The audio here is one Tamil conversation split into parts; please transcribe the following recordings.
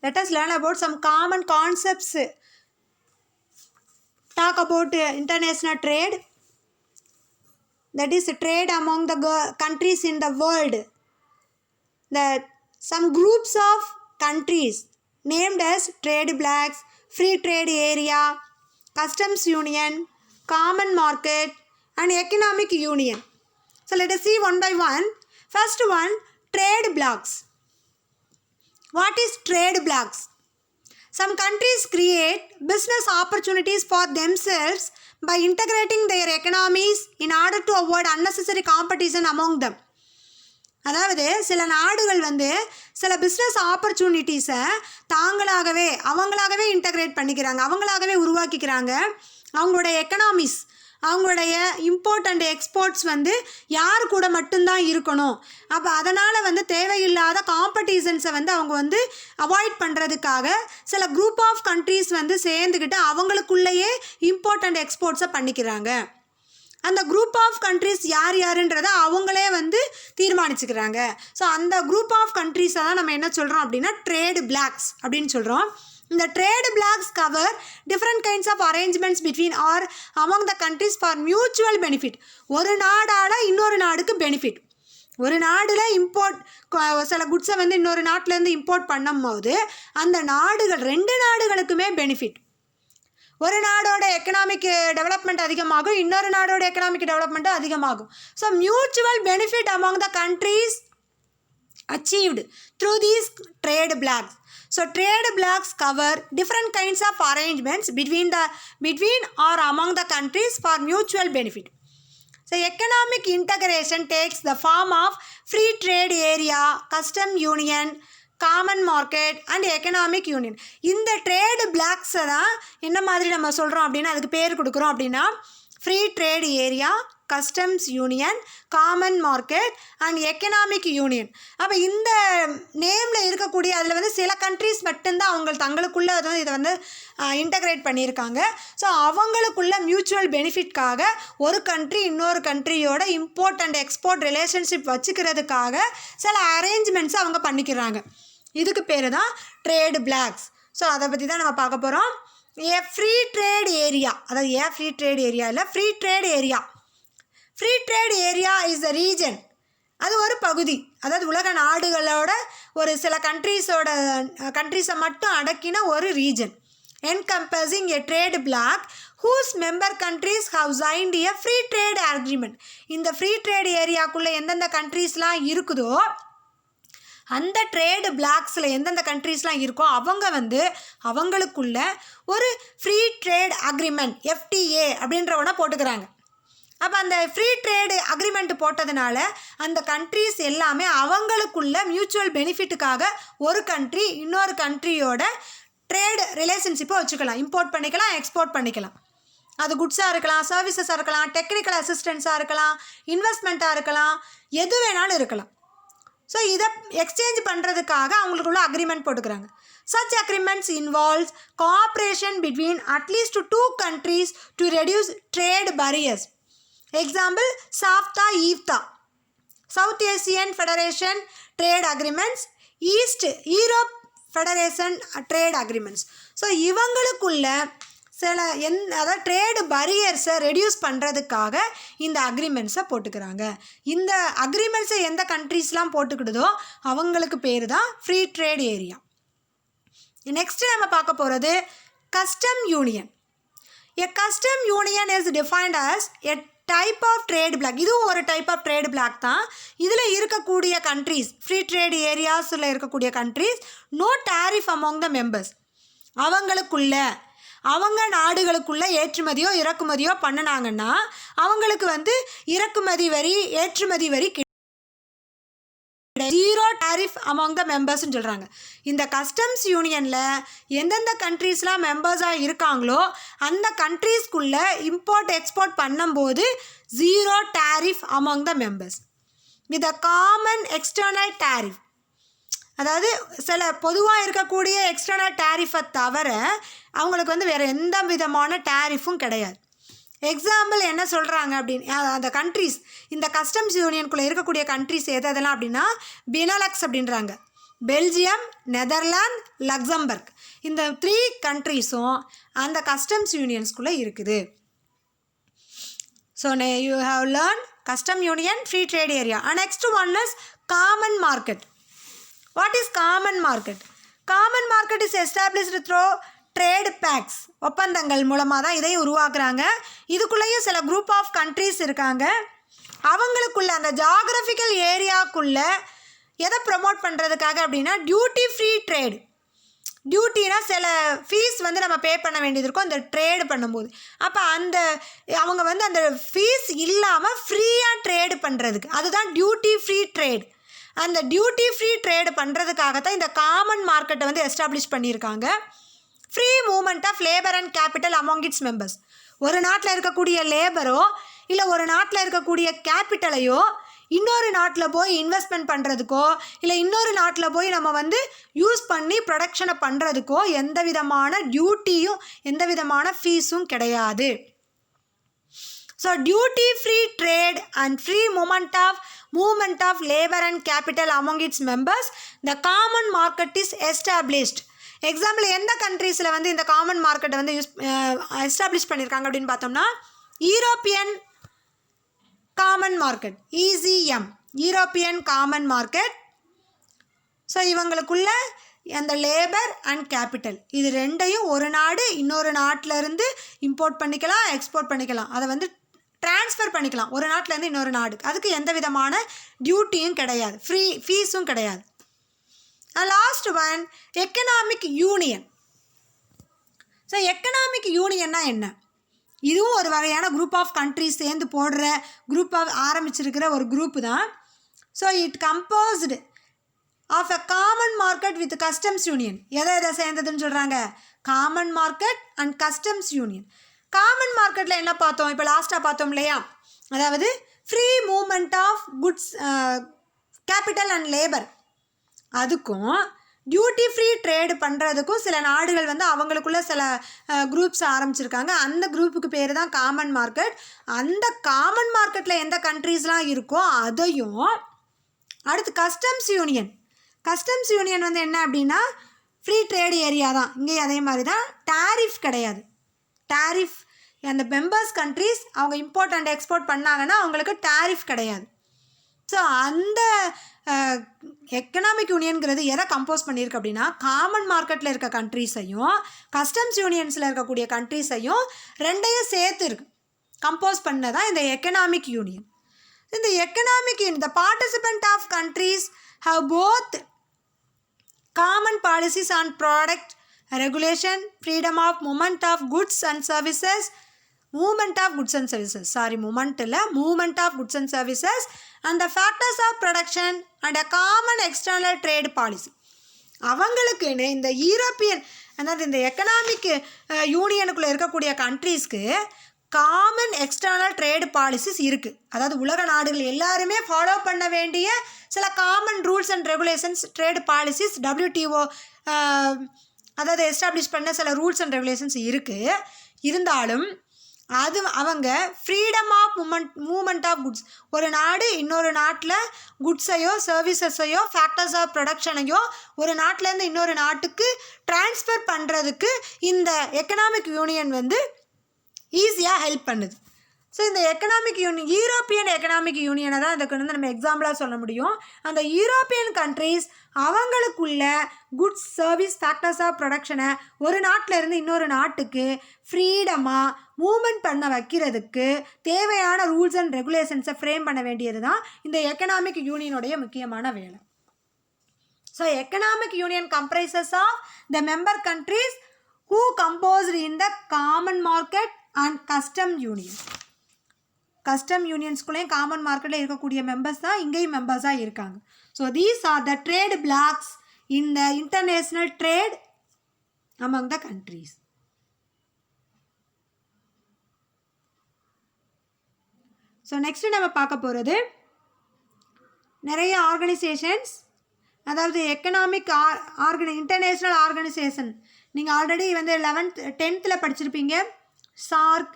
let us learn about some common concepts. Talk about international trade, that is trade among the countries in the world. That some groups of countries named as trade blocs, free trade area, customs union, common market and economic union. So let us see one by one. First one, trade blocs. What is trade blocs? Some countries create business opportunities for themselves by integrating their economies in order to avoid unnecessary competition among them. அதாவது சில நாடுகள் சில பிஸ்னஸ் ஆப்பர்ச்சுனிட்டிஸை அவங்களாகவே இன்டகிரேட் பண்ணிக்கிறாங்க, அவங்களாகவே உருவாக்கிக்கிறாங்க. அவங்களுடைய எக்கனாமிஸ், அவங்களுடைய இம்போர்ட் அண்ட் எக்ஸ்போர்ட்ஸ் யார் கூட மட்டும்தான் இருக்கணும். அப்போ அதனால் தேவையில்லாத காம்படிஷன்ஸை அவங்க அவாய்ட் பண்ணுறதுக்காக சில குரூப் ஆஃப் கண்ட்ரீஸ் சேர்ந்துக்கிட்டு அவங்களுக்குள்ளேயே இம்போர்ட் அண்ட் எக்ஸ்போர்ட்ஸை பண்ணிக்கிறாங்க. அந்த குரூப் ஆஃப் கண்ட்ரீஸ் யாருன்றதை அவங்களே தீர்மானிச்சுக்கிறாங்க. ஸோ அந்த குரூப் ஆஃப் கண்ட்ரீஸை தான் நம்ம என்ன சொல்கிறோம் அப்படின்னா ட்ரேடு பிளாக்ஸ் அப்படின்னு சொல்கிறோம். இந்த trade blocks cover different kinds of arrangements between or among the countries for mutual benefit. ஒரு நாடால் இன்னொரு நாடுக்கு பெனிஃபிட். ஒரு நாடில் இம்போர்ட் சில குட்ஸை இன்னொரு நாட்டிலேருந்து இம்போர்ட் பண்ணும்போது அந்த நாடுகள் 2 நாடுகளுக்குமே பெனிஃபிட். ஒரு நாடோட எக்கனாமிக் டெவலப்மெண்ட் அதிகமாகும், இன்னொரு நாடோட எக்கனாமிக் டெவலப்மெண்ட்டும் அதிகமாகும். So mutual benefit among the countries achieved through these trade blocs. So trade blocs cover different kinds of arrangements between or among the countries for mutual benefit. So economic integration takes the form of free trade area, custom union, common market and economic union. இந்த ட்ரேடு பிளாக்ஸை தான் என்ன மாதிரி நம்ம சொல்கிறோம் அப்படின்னா அதுக்கு பேர் கொடுக்குறோம் அப்படின்னா free trade area, customs union, common market and economic union. அப்போ இந்த நேமில் இருக்கக்கூடிய அதில் சில கண்ட்ரீஸ் மட்டும்தான் தங்களுக்குள்ளே இதை இன்டகிரேட் பண்ணியிருக்காங்க. ஸோ அவங்களுக்குள்ள மியூச்சுவல் பெனிஃபிட்காக ஒரு கண்ட்ரி இன்னொரு கண்ட்ரியோட இம்போர்ட் அண்ட் எக்ஸ்போர்ட் ரிலேஷன்ஷிப் வச்சுக்கிறதுக்காக சில அரேஞ்ச்மெண்ட்ஸை அவங்க பண்ணிக்கிறாங்க. இதுக்கு பேர் தான் ட்ரேடு பிளாக்ஸ். ஸோ அதை பற்றி தான் நம்ம பார்க்க போகிறோம். ஃப்ரீ ட்ரேட் ஏரியா, அதாவது ஃப்ரீ ட்ரேட் ஏரியா இல்லை, free trade area. Free trade area is the region. அது ஒரு பகுதி, அதாவது உலக நாடுகளோட ஒரு சில கண்ட்ரீஸை மட்டும் அடக்கின ஒரு region. encompassing a trade bloc whose member countries have signed a free trade agreement. இந்த ஃப்ரீ ட்ரேட் ஏரியாக்குள்ளே எந்தெந்த கண்ட்ரீஸ்லாம் இருக்குதோ அந்த ட்ரேடு பிளாக்ஸில் எந்தெந்த கண்ட்ரீஸ்லாம் இருக்கோ அவங்க அவங்களுக்குள்ள ஒரு ஃப்ரீ ட்ரேட் அக்ரிமெண்ட் FTA அப்படின்ற ஒன்று போட்டுக்கிறாங்க. அப்போ அந்த ஃப்ரீ ட்ரேடு அக்ரிமெண்ட் போட்டதுனால அந்த கண்ட்ரீஸ் எல்லாமே அவங்களுக்குள்ள மியூச்சுவல் பெனிஃபிட்டுக்காக ஒரு கண்ட்ரி இன்னொரு கண்ட்ரியோட ட்ரேடு ரிலேஷன்ஷிப்பை வச்சுக்கலாம், இம்போர்ட் பண்ணிக்கலாம், எக்ஸ்போர்ட் பண்ணிக்கலாம். அது குட்ஸாக இருக்கலாம், சர்வீசஸாக இருக்கலாம், டெக்னிக்கல் அசிஸ்டன்ஸாக இருக்கலாம், இன்வெஸ்ட்மெண்ட்டாக இருக்கலாம், எது வேணாலும் இருக்கலாம். ஸோ இதை எக்ஸ்சேஞ்ச் பண்ணுறதுக்காக அவங்களுக்குள்ள அக்ரிமெண்ட் போட்டுக்கிறாங்க. Such agreements involves cooperation between at least 2 countries to reduce trade barriers. Example, SAFTA, EFTA, South Asian Federation Trade Agreements, East Europe Federation Trade Agreements. So இவங்களுக்குள்ள சில அதாவது ட்ரேடு பரியர்ஸை ரெடியூஸ் பண்ணுறதுக்காக இந்த அக்ரிமெண்ட்ஸை போட்டுக்கிறாங்க. இந்த அக்ரிமெண்ட்ஸை எந்த கண்ட்ரீஸ்லாம் போட்டுக்கிடுதோ அவங்களுக்கு பேர் தான் ஃப்ரீ ட்ரேட் ஏரியா. நெக்ஸ்ட்டு நம்ம பார்க்க போகிறது custom union. A custom union is defined as a type of trade block. இதுவும் ஒரு டைப் ஆஃப் ட்ரேட் பிளாக் தான். இதில் இருக்கக்கூடிய கண்ட்ரீஸ், ஃப்ரீ ட்ரேட் ஏரியாஸில் இருக்கக்கூடிய countries, no tariff among the members. அவங்க நாடுகளுக்குள்ளே ஏற்றுமதியோ இறக்குமதியோ பண்ணினாங்கன்னா அவங்களுக்கு இறக்குமதி வரி ஏற்றுமதி வரி ஜீரோ டேரிஃப் அமாங் த மெம்பர்ஸ்ன்னு சொல்கிறாங்க. இந்த கஸ்டம்ஸ் யூனியனில் எந்தெந்த கண்ட்ரீஸ்லாம் மெம்பர்ஸாக இருக்காங்களோ அந்த கண்ட்ரீஸ்குள்ளே இம்போர்ட் எக்ஸ்போர்ட் பண்ணும்போது zero tariff among the members with a common external tariff. அதாவது சில பொதுவாக இருக்கக்கூடிய எக்ஸ்டர்னல் டேரிஃபை தவிர அவங்களுக்கு வேறு எந்த விதமான டேரிஃபும் கிடையாது. எக்ஸாம்பிள் என்ன சொல்கிறாங்க அப்படின்னு அந்த கண்ட்ரீஸ், இந்த கஸ்டம்ஸ் யூனியனுக்குள்ளே இருக்கக்கூடிய கண்ட்ரீஸ் எதெல்லாம் அப்படின்னா பெனலக்ஸ் அப்படின்றாங்க, பெல்ஜியம், நெதர்லாந்து, லக்சம்பர்க். இந்த 3 கண்ட்ரீஸும் அந்த கஸ்டம்ஸ் யூனியன்ஸ்குள்ளே இருக்குது. So you have learned custom union, free trade area. And next one is common market. What is common market? Common market is established through trade pacts. ஒப்பந்தங்கள் மூலமாக தான் இதை உருவாக்குறாங்க. இதுக்குள்ளேயும் சில குரூப் ஆஃப் கண்ட்ரீஸ் இருக்காங்க. அவங்களுக்குள்ள அந்த ஜாகிரபிக்கல் ஏரியாக்குள்ளே எதை ப்ரமோட் பண்ணுறதுக்காக அப்படின்னா டியூட்டி ஃப்ரீ ட்ரேடு. டியூட்டினா சில ஃபீஸ் வந்து நம்ம பே பண்ண வேண்டியது இருக்கும் அந்த ட்ரேடு பண்ணும்போது. அப்போ அவங்க வந்து அந்த ஃபீஸ் இல்லாமல் ஃப்ரீயாக ட்ரேடு பண்ணுறதுக்கு அதுதான் டியூட்டி ஃப்ரீ ட்ரேடு. அந்த டியூட்டி ஃப்ரீ ட்ரேடு பண்ணுறதுக்காகத்தான் இந்த காமன் மார்க்கெட்டை வந்து எஸ்டாப்ளிஷ் பண்ணியிருக்காங்க. Free movement of labour and capital among its members. ஒரு நாட்டில் இருக்கக்கூடிய லேபரோ இல்லை ஒரு நாட்டில் இருக்கக்கூடிய கேபிட்டலையோ இன்னொரு நாட்டில் போய் இன்வெஸ்ட்மெண்ட் பண்ணுறதுக்கோ இல்லை இன்னொரு நாட்டில் போய் நம்ம வந்து யூஸ் பண்ணி ப்ரொடக்ஷனை பண்ணுறதுக்கோ எந்த விதமான டியூட்டியும் எந்த விதமான ஃபீஸும் கிடையாது. So duty free trade and free movement of labour and capital among its members the common market is established. Example எந்த கண்ட்ரீஸில் வந்து இந்த காமன் மார்க்கெட்டை வந்து எஸ்டாப்ளிஷ் பண்ணியிருக்காங்க அப்படின்னு பார்த்தோம்னா European common market, ECM, European common market. So இவங்களுக்குள்ள அந்த லேபர் அண்ட் கேபிட்டல் இது ரெண்டையும் ஒரு நாடு இன்னொரு நாட்டில் இருந்து இம்போர்ட் பண்ணிக்கலாம், எக்ஸ்போர்ட் பண்ணிக்கலாம், அதை வந்து ட்ரான்ஸ்ஃபர் பண்ணிக்கலாம் ஒரு நாட்டிலேருந்து இன்னொரு நாடு. அதுக்கு எந்த விதமான டியூட்டியும் கிடையாது, ஃபீஸும் கிடையாது. Last one economic union. So economic யூனியன்னா என்ன? இதுவும் ஒரு வகையான குரூப் ஆஃப் கண்ட்ரிஸ் சேர்ந்து போடுற ஆரம்பிச்சிருக்கிற ஒரு குரூப்பு தான். So it composed of a common market with customs union. எதை சேர்ந்ததுன்னு சொல்கிறாங்க? Common market and customs union. Common மார்க்கெட்டில் என்ன பார்த்தோம்? இப்போ லாஸ்ட்டாக பார்த்தோம் இல்லையா? அதாவது free movement of goods, capital and labour, அதுக்கும் டியூட்டி ஃப்ரீ ட்ரேடு பண்ணுறதுக்கும் சில நாடுகள் வந்து அவங்களுக்குள்ள சில குரூப்ஸ் ஆரம்பிச்சிருக்காங்க. அந்த குரூப்புக்கு பேர் தான் காமன் மார்க்கெட். அந்த காமன் மார்க்கெட்டில் எந்த கண்ட்ரீஸ்லாம் இருக்கோ அதையும் அடுத்து கஸ்டம்ஸ் யூனியன். கஸ்டம்ஸ் யூனியன் வந்து என்ன அப்படின்னா ஃப்ரீ ட்ரேடு ஏரியா தான். இங்கே அதே மாதிரி தான், டாரிஃப் கிடையாது. டாரிஃப் அந்த மெம்பர்ஸ் கண்ட்ரீஸ் அவங்க இம்போர்ட் அண்ட் எக்ஸ்போர்ட் பண்ணாங்கன்னா அவங்களுக்கு டாரிஃப் கிடையாது. ஸோ அந்த எக்கனாமிக் யூனியன்கிறது எதை கம்போஸ் பண்ணியிருக்கு அப்படின்னா காமன் மார்க்கெட்டில் இருக்க கண்ட்ரீஸையும் கஸ்டம்ஸ் யூனியன்ஸில் இருக்கக்கூடிய கண்ட்ரீஸையும் ரெண்டையும் சேர்த்து இருக்கு கம்போஸ் பண்ணதான் இந்த எக்கனாமிக் யூனியன். இந்த economic union, the participant of countries have both common policies on product regulation, freedom of movement of goods and services, movement of goods and services and the factors of production and a common external trade policy. அவங்களுக்குன்னு இந்த யூரோப்பியன், அதாவது இந்த எக்கனாமிக் யூனியனுக்குள்ளே இருக்கக்கூடிய கண்ட்ரீஸ்க்கு காமன் எக்ஸ்டர்னல் ட்ரேடு பாலிசிஸ் இருக்குது. அதாவது உலக நாடுகள் எல்லாருமே ஃபாலோ பண்ண வேண்டிய சில common rules and regulations, trade policies, WTO அதாவது எஸ்டாப்ளிஷ் பண்ண சில ரூல்ஸ் அண்ட் ரெகுலேஷன்ஸ் இருக்குது. இருந்தாலும் அது அவங்க freedom of movement of goods, ஒரு நாடு இன்னொரு நாட்டில் குட்ஸையோ சர்வீசஸையோ ஃபேக்டர்ஸ் ஆஃப் ப்ரொடக்ஷனையோ ஒரு நாட்டிலேருந்து இன்னொரு நாட்டுக்கு ட்ரான்ஸ்ஃபர் பண்ணுறதுக்கு இந்த எக்கனாமிக் யூனியன் வந்து ஈஸியாக ஹெல்ப் பண்ணுது. ஸோ இந்த எக்கனாமிக் யூனியன், யூரோப்பியன் எக்கனாமிக் யூனியனை தான் இதுக்கு வந்து நம்ம எக்ஸாம்பிளாக சொல்ல முடியும். அந்த யூரோப்பியன் கண்ட்ரீஸ் அவங்களுக்குள்ள குட்ஸ், சர்வீஸ், ஃபேக்டர்ஸ் ஆஃப் ப்ரொடக்ஷனை ஒரு நாட்டில் இருந்து இன்னொரு நாட்டுக்கு ஃப்ரீடமாக மூவ்மெண்ட் பண்ண வைக்கிறதுக்கு தேவையான ரூல்ஸ் அண்ட் ரெகுலேஷன்ஸை ஃப்ரேம் பண்ண வேண்டியது தான் இந்த எக்கனாமிக் யூனியனுடைய முக்கியமான வேலை. So economic union comprises of the member countries who composed in the common market and custom union. Custom யூனியன்ஸ்குள்ளேயும் காமன் மார்க்கெட்டில் இருக்கக்கூடிய மெம்பர்ஸ் தான் இங்கேயும் மெம்பர்ஸாக இருக்காங்க. So these are the trade blocks in the international trade among the countries. So next நம்ம பார்க்க போகிறது நிறைய ஆர்கனைசேஷன்ஸ், அதாவது எக்கனாமிக் இன்டர்நேஷ்னல் ஆர்கனைசேஷன். நீங்கள் ஆல்ரெடி வந்து 11th 10th படிச்சிருப்பீங்க. சார்க்,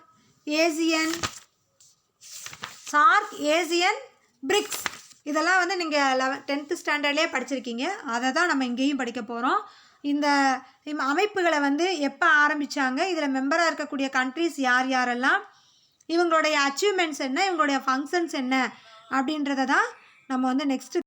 ஏசியன், பிரிக்ஸ், இதெல்லாம் வந்து நீங்கள் 10th ஸ்டாண்டர்ட்லேயே படிச்சிருக்கீங்க. அதை தான் நம்ம இங்கேயும் படிக்க போகிறோம். இந்த அமைப்புகளை வந்து எப்போ ஆரம்பித்தாங்க, இதில் மெம்பராக இருக்கக்கூடிய கண்ட்ரிஸ் யார் யாரெல்லாம், இவங்களுடைய அச்சீவ்மெண்ட்ஸ் என்ன, இவங்களுடைய ஃபங்க்ஷன்ஸ் என்ன அப்படின்றத தான் நம்ம வந்து நெக்ஸ்ட்டு